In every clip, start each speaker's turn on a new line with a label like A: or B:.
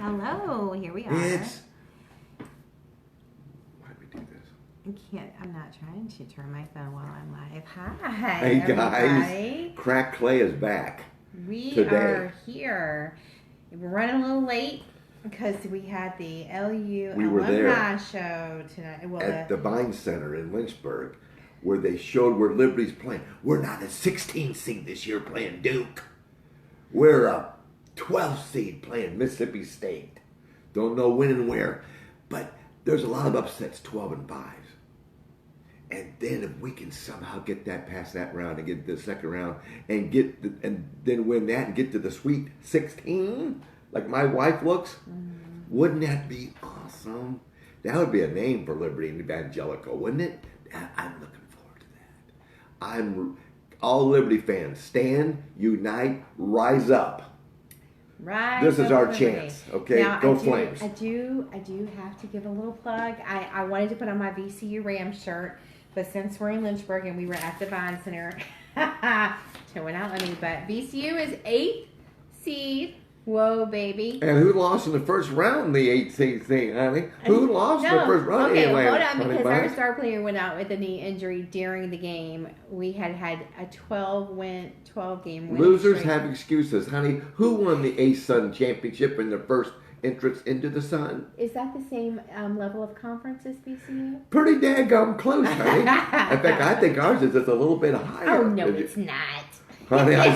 A: Hello, here we are.
B: It's. Why do we do this?
A: I'm not trying to turn my phone while I'm live. Hi,
B: Hey guys,
A: everybody.
B: Crack Clay is back.
A: We
B: today.
A: are here. We're running a little late because we had the LU
B: We were
A: alumni show tonight. Well,
B: At the Vine Center in Lynchburg, where they showed where Liberty's playing. We're not a 16 seed this year playing Duke. We're a 12 seed playing Mississippi State. Don't know when and where, but there's a lot of upsets, 12 and 5s. And then if we can somehow get that past that round and get to the second round and and then win that and get to the Sweet 16, like my wife looks, wouldn't that be awesome? That would be a name for Liberty and Evangelical, wouldn't it? I'm looking forward to that. I'm all Liberty fans. Stand, unite, rise up.
A: Right.
B: This is our chance, okay?
A: Now,
B: Go Flames.
A: I do have to give a little plug. I wanted to put on my VCU Rams shirt, but since we're in Lynchburg and we were at the Vine Center, so went out on me. But VCU is 8th seed. Whoa, baby.
B: And who lost in the first round, the 8th seed thing, honey? Who lost in the first round?
A: Okay,
B: Anyway,
A: hold on, because our
B: honey,
A: star player went out with a knee injury during the game. We had a 12-game win.
B: losers
A: streak.
B: have excuses, honey. Who won the A-Sun championship in their first entrance into the Sun?
A: Is that the same level of conference as VCU?
B: Pretty daggum close, honey. In fact, I think ours is just a little bit higher.
A: Oh, no, it's not.
B: Honey, I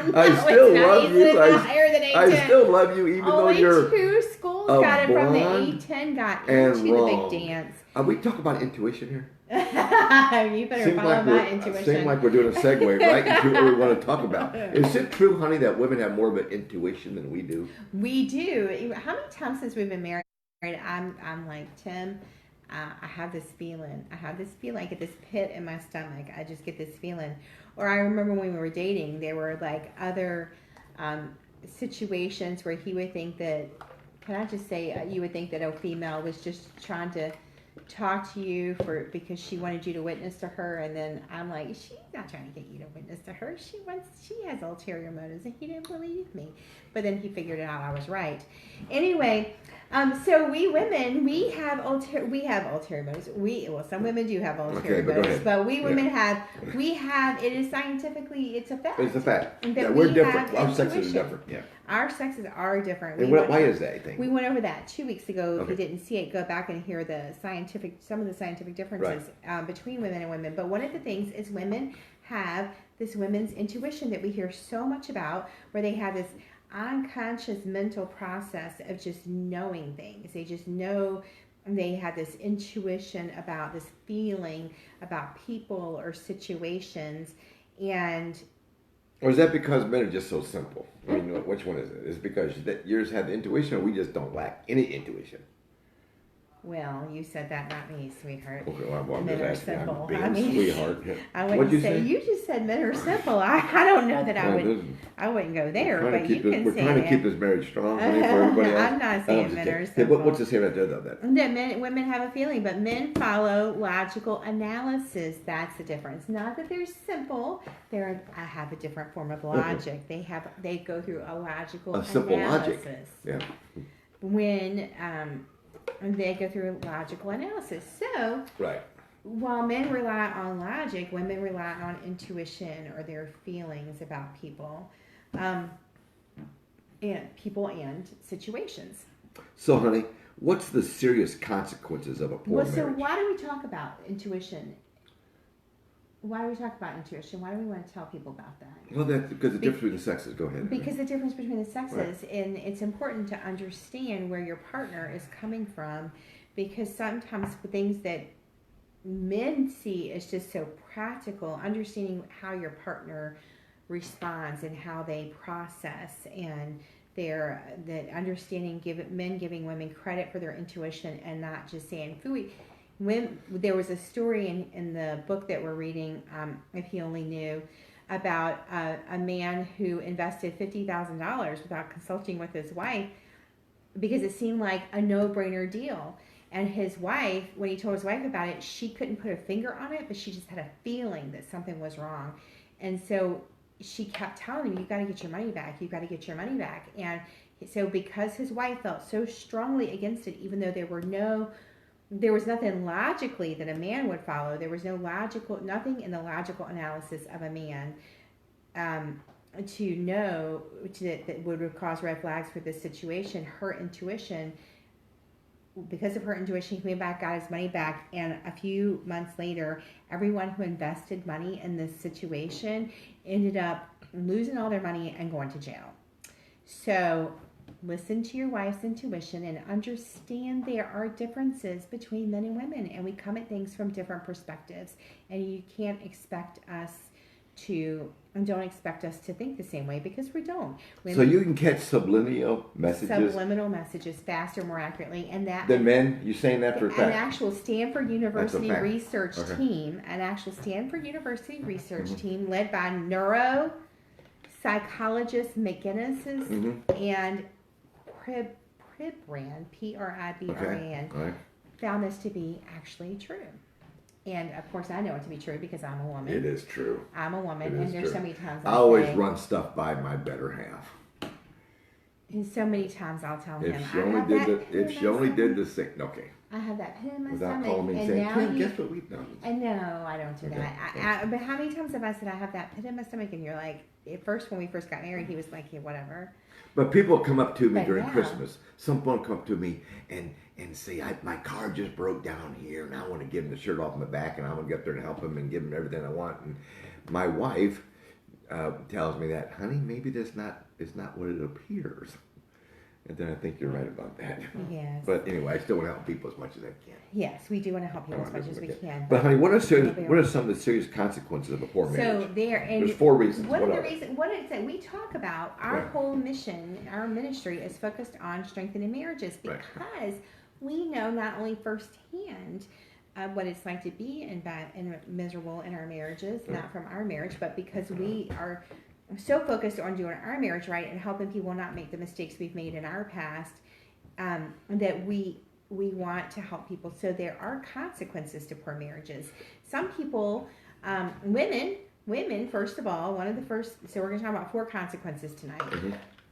A: No,
B: still
A: it's not.
B: love you.
A: It's higher than
B: I
A: A10.
B: still love you, even though
A: Only
B: you're.
A: two schools
B: a
A: got it from the
B: blonde
A: A10 got
B: and
A: into the
B: wrong.
A: big dance.
B: We talk about intuition here.
A: You better follow my intuition.
B: Seems like we're doing a segue right into what we want to talk about. Is it true, honey, that women have more of an intuition than we do?
A: We do. How many times since we've been married, I'm like, Tim, I have this feeling. I get this pit in my stomach. I just get this feeling. Or I remember when we were dating, there were like other situations where he would think that, can I just say, you would think that a female was just trying to talk to you because she wanted you to witness to her, and then I'm like, she's not trying to get you to witness to her. She has ulterior motives, and he didn't believe me. But then he figured it out. I was right. Anyway, so we women, we have ulterior motives. Some women do have ulterior motives, but we women it is scientifically, it's a fact.
B: It's a fact.
A: That
B: Yeah, we're different. Our
A: intuition.
B: sexes are different. Yeah.
A: Our sexes are different.
B: And why is that, I think?
A: We went over that 2 weeks ago. If
B: Okay.
A: you didn't see it, go back and hear some of the scientific differences between women and women. But one of the things is women have this women's intuition that we hear so much about, where they have this unconscious mental process of just knowing things. They just know. They have this intuition about this feeling about people or situations, and.
B: Or is that because men are just so simple? I mean, which one is it? Is it because yours have the intuition, or we just don't lack any intuition?
A: Well, you said that, not me, sweetheart.
B: Okay, well, I'm
A: Men
B: just
A: are
B: asking.
A: simple.
B: I'm being sweetheart.
A: I
B: What'd
A: wouldn't
B: you
A: say,
B: say?
A: you just said men are simple. I don't know that I wouldn't go there, but you can
B: We're
A: say
B: trying to
A: it.
B: keep this marriage strong, honey, for everybody else.
A: I'm not saying men are
B: Hey,
A: simple.
B: what's the same right there, though?
A: That women have a feeling, but men follow logical analysis. That's the difference. Not that they're simple. I have a different form of logic. They go through a logical analysis.
B: Simple logic. Yeah.
A: When they go through logical analysis. So,
B: right.
A: While men rely on logic, women rely on intuition or their feelings about people, and situations.
B: So, honey, what's the serious consequences of a poor marriage?
A: So why do we talk about intuition? Why do we talk about intuition? Why do we want to tell people about that?
B: Well, that's because the difference between the sexes. Go ahead.
A: Because the difference between the sexes,
B: Right.
A: and it's important to understand where your partner is coming from, because sometimes things that men see is just so practical, understanding how your partner responds and how they process, and understanding men giving women credit for their intuition and not just saying fooey. When there was a story in the book that we're reading, if he only knew, about a man who invested $50,000 without consulting with his wife because it seemed like a no-brainer deal. And his wife, when he told his wife about it, she couldn't put a finger on it, but she just had a feeling that something was wrong. And so she kept telling him, "You got to get your money back. You got to get your money back." And So because his wife felt so strongly against it, even though there was nothing logically that a man would follow. There was nothing in the logical analysis of a man that would cause red flags for this situation. Because of her intuition, he came back, got his money back, and a few months later, everyone who invested money in this situation ended up losing all their money and going to jail. So listen to your wife's intuition and understand there are differences between men and women, and we come at things from different perspectives, and you can't expect us and don't expect us to think the same way, because we don't.
B: So you can catch subliminal messages
A: faster, more accurately, and that
B: than men. You saying that for a
A: an
B: fact?
A: actual Stanford University
B: fact.
A: research
B: Okay.
A: team, led by neuropsychologist McGinnis and Pribran, Pribran,
B: All right.
A: found this to be actually true. And of course, I know it to be true because I'm a woman.
B: It is true.
A: I'm a woman,
B: It
A: and
B: is
A: there's
B: true.
A: so many times
B: I always run stuff by my better half.
A: And so many times I'll tell him,
B: If she only did the thing, okay.
A: I have that pit in my
B: Without
A: stomach,
B: calling me and
A: and
B: saying,
A: now
B: "Kim, guess what we've done?"
A: And no, I don't do
B: Okay.
A: that. But how many times have I said I have that pit in my stomach? And you're like, at first when we first got married, he was like, yeah, whatever.
B: But people come up to me
A: But
B: during
A: now-
B: Christmas. Someone come up to me and say, my car just broke down here, and I want to give him the shirt off my back, and I want to get up there and help him and give him everything I want. And my wife tells me that, honey, maybe that's not what it appears. And then I think you're right about that.
A: Yes.
B: But anyway, I still want to help people as much as I can.
A: Yes, we do want to help you as much as we can.
B: But honey, what are some of the serious consequences of a poor marriage?
A: So there's
B: 4 reasons.
A: What is it? We talk about our whole mission, our ministry is focused on strengthening marriages, because we know not only firsthand what it's like to be in bad and miserable in our marriages, not from our marriage, but because we are so focused on doing our marriage right and helping people not make the mistakes we've made in our past, that we want to help people. So there are consequences to poor marriages. Some people, women, first of all, so we're going to talk about 4 consequences tonight.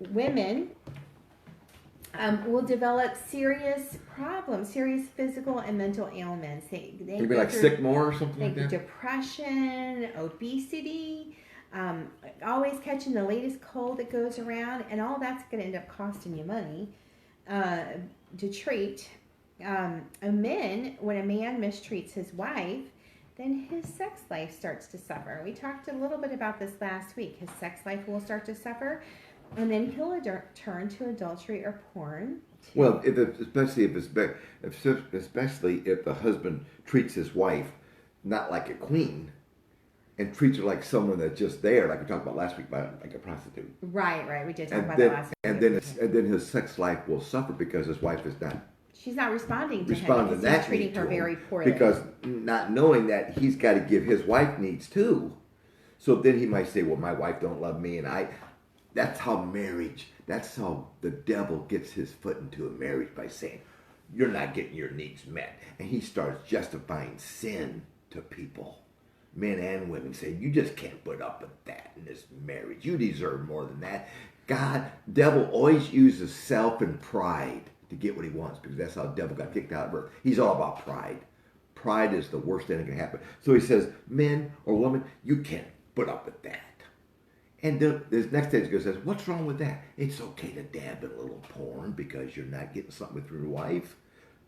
A: Women will develop serious problems, serious physical and mental ailments. They
B: You'd be like sick more or something like that?
A: Depression, obesity, always catching the latest cold that goes around, and all that's going to end up costing you money to treat. Men, when a man mistreats his wife, then his sex life starts to suffer. We talked a little bit about this last week. His sex life will start to suffer, and then he'll turn to adultery or porn.
B: Well, especially if the husband treats his wife not like a queen, and treats her like someone that's just there, like we talked about last week, like a prostitute.
A: Right. We did talk about that last week.
B: And then his sex life will suffer because his wife is not.
A: She's not responding to
B: him.
A: He's treating her very poorly.
B: Because not knowing that he's got to give his wife needs too. So then he might say, well, my wife don't love me, and that's how the devil gets his foot into a marriage, by saying, you're not getting your needs met. And he starts justifying sin to people. Men and women say, you just can't put up with that in this marriage. You deserve more than that. Devil always uses self and pride to get what he wants, because that's how the devil got kicked out of earth. He's all about pride. Pride is the worst thing that can happen. So he says, men or women, you can't put up with that. And this next day he says, what's wrong with that? It's okay to dab in a little porn because you're not getting something with your wife,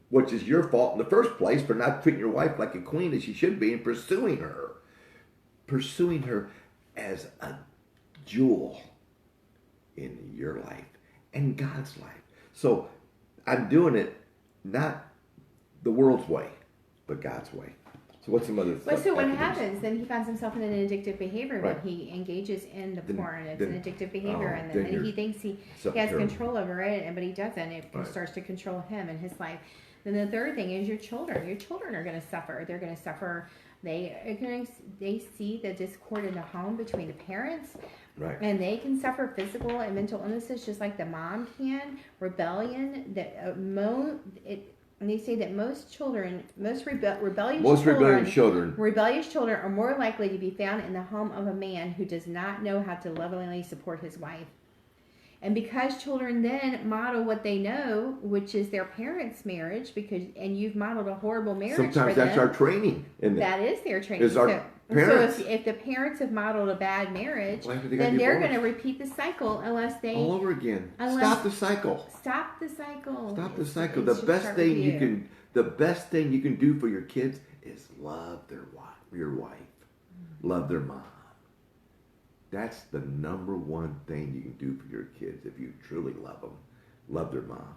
B: which is your fault in the first place for not treating your wife like a queen as she should be and pursuing her as a jewel in your life and God's life. So I'm doing it not the world's way, but God's way. So what's some other
A: stuff? So what happens? Then he finds himself in an addictive behavior
B: when
A: he engages in the porn. It's an addictive behavior, and he thinks he has control over it, but he doesn't. It starts to control him and his life. Then the third thing is your children. Your children are going to suffer. They're going to suffer. They see the discord in the home between the parents.
B: Right.
A: And they can suffer physical and mental illnesses just like the mom can. Rebellion. And they say that most rebellious children are more likely to be found in the home of a man who does not know how to lovingly support his wife. And because children then model what they know, which is their parents' marriage, and you've modeled a horrible marriage
B: Sometimes
A: for
B: that's
A: them,
B: our training, isn't it?
A: that is their training.
B: Is our
A: So
B: parents.
A: if the parents have modeled a bad marriage,
B: Why do they
A: then
B: got
A: they're going to
B: divorced?
A: repeat the cycle unless they
B: All over again.
A: unless-
B: Stop the cycle.
A: stop the cycle.
B: Stop the
A: It's-
B: cycle.
A: it
B: The
A: should
B: best
A: start
B: thing
A: with
B: the best thing you can do for your kids is love your wife. Love their mom. That's the number one thing you can do for your kids if you truly love them. Love their mom.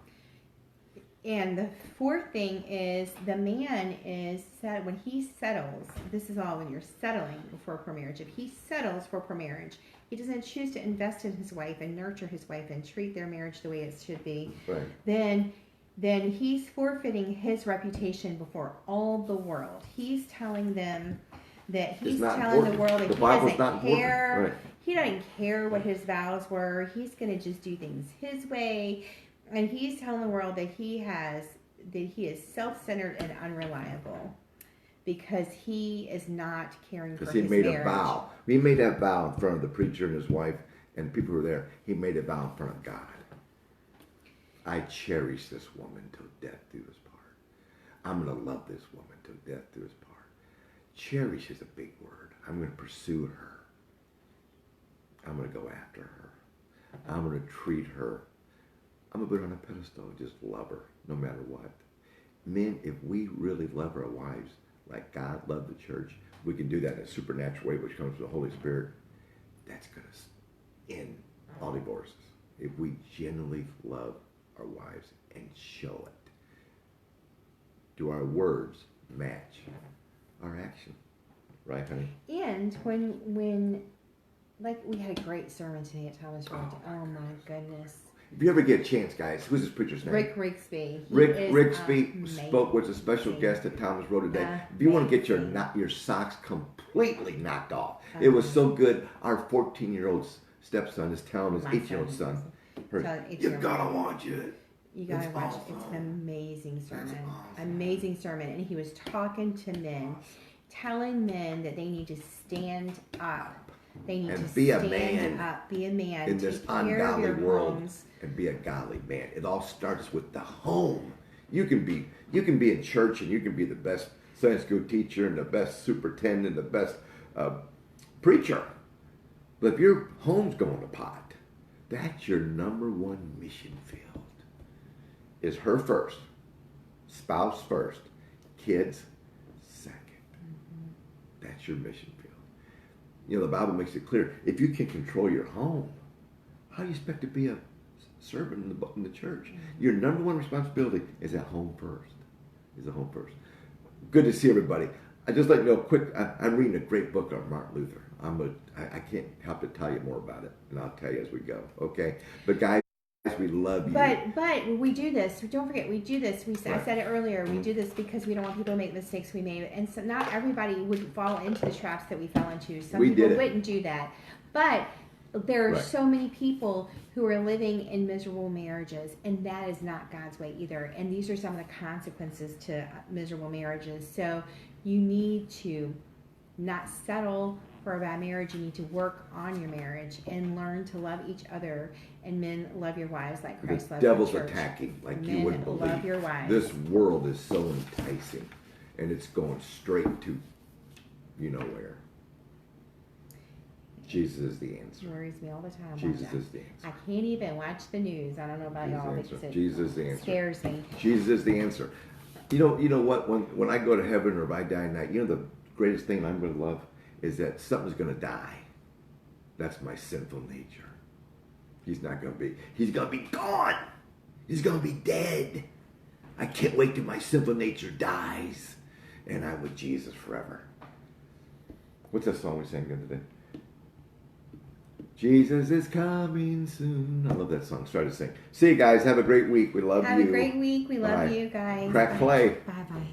A: And the fourth thing is the man is when he settles. This is all when you're settling for marriage. If he settles for marriage, he doesn't choose to invest in his wife and nurture his wife and treat their marriage the way it should be.
B: Right.
A: Then he's forfeiting his reputation before all the world. He's telling them that he's telling the world that he doesn't care.
B: Right.
A: He doesn't care what his vows were. He's going to just do things his way. And he's telling the world that he is self-centered and unreliable because he is not caring for his marriage.
B: Because he made a vow. He made that vow in front of the preacher and his wife and people who were there. He made a vow in front of God. I cherish this woman till death do us part. I'm going to love this woman till death do us part. Cherish is a big word. I'm going to pursue her. I'm going to go after her. I'm going to treat her. I'm going to put her on a pedestal and just love her no matter what. Men, if we really love our wives like God loved the church, we can do that in a supernatural way which comes from the Holy Spirit. That's going to end all divorces. If we genuinely love our wives and show it. Do our words match our action? Right, honey?
A: And when like we had a great sermon today at Thomas Road. Oh my goodness.
B: If you ever get a chance, guys, who's this preacher's name?
A: Rick Rigsby.
B: Rick Rigsby was a special guest at Thomas Road today. If you want to get your socks completely knocked off, it was so good. Our 14-year-old stepson is telling his 8-year-old son, "You gotta watch it.
A: You gotta watch it. It's an amazing sermon. Amazing sermon." And he was talking to men, telling men that they need to stand up. They need to
B: be a
A: stand
B: man
A: up, be a man,
B: in this
A: take care of
B: ungodly
A: your
B: world,
A: homes.
B: and be a godly man. It all starts with the home. You can be in church and you can be the best Sunday school teacher and the best superintendent, the best preacher. But if your home's going to pot, that's your number one mission field. Is her first, spouse first, kids second. That's your mission field. You know, the Bible makes it clear, if you can control your home, how do you expect to be a servant in the church? Your number one responsibility is at home first. Good to see everybody. I just like to know quick, I'm reading a great book on Martin Luther. I can't help to tell you more about it, and I'll tell you as we go, okay? But guys, we love you.
A: But we do this. Don't forget, we do this. I said it earlier. We do this because we don't want people to make the mistakes we made. And so not everybody would fall into the traps that we fell into. Some people wouldn't do that. But there are so many people who are living in miserable marriages, and that is not God's way either. And these are some of the consequences to miserable marriages. So you need to not settle for a bad marriage. You need to work on your marriage and learn to love each other. And men, love your wives like Christ loved the church.
B: The devil's attacking like
A: Men,
B: you wouldn't believe.
A: love your wives.
B: This world is so enticing, and it's going straight to you know where. Jesus is the answer.
A: It worries me all the time.
B: Jesus is the answer.
A: I can't even watch the news. I don't know about y'all, because
B: Jesus is the answer.
A: Scares me.
B: Jesus is the answer. You know what? When I go to heaven or if I die tonight, you know the greatest thing I'm going to love is that something's going to die. That's my sinful nature. He's not going to be. He's going to be gone. He's going to be dead. I can't wait till my sinful nature dies, and I'm with Jesus forever. What's that song we sang the other day? Jesus is coming soon. I love that song. Started to sing. See you guys. Have a great week. We love you.
A: Have a great week. We love you guys.
B: Crack play.
A: Bye-bye.